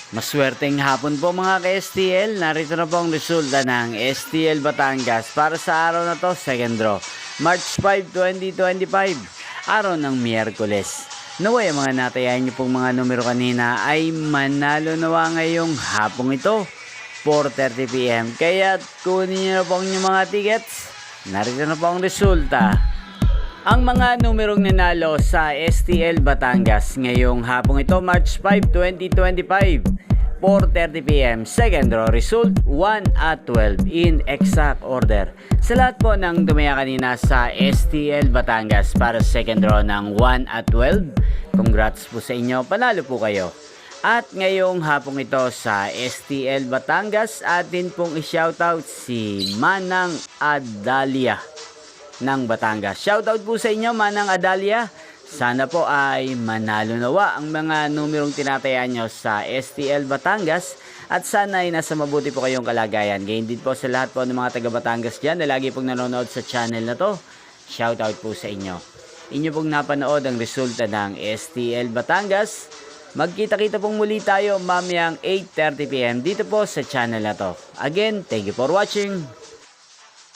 Maswerteng hapon po mga ka-STL. Narito na po ang resulta ng STL Batangas para sa araw na to, second draw. March 5, 2025, araw ng Miyerkules. Naway ang mga natayahan niyo pong mga numero kanina ay manalo nawa ngayong hapong ito, 4:30 PM. Kaya kunin niyo na po ang inyong mga tickets. Narito na po ang resulta. Ang mga numerong nanalo sa STL Batangas ngayong hapong ito, March 5, 2025, 4:30 PM. Second draw result, 1 at 12 in exact order. Sa lahat po ng dumaya kanina sa STL Batangas para sa second draw ng 1 at 12, congrats po sa inyo, panalo po kayo. At ngayong hapong ito sa STL Batangas, atin pong i-shoutout si Manang Adalia ng Batangas. Shoutout po sa inyo, Manang Adalia. Sana po ay manalo nawa ang mga numerong tinatayan nyo sa STL Batangas at sana ay nasa mabuti po kayong kalagayan. Gayon din po sa lahat po ng mga taga Batangas dyan na lagi pong nanonood sa channel na to. Shoutout po sa inyo. Inyo pong napanood ang resulta ng STL Batangas. Magkita-kita pong muli tayo mamayang 8:30 PM dito po sa channel na to. Again, thank you for watching.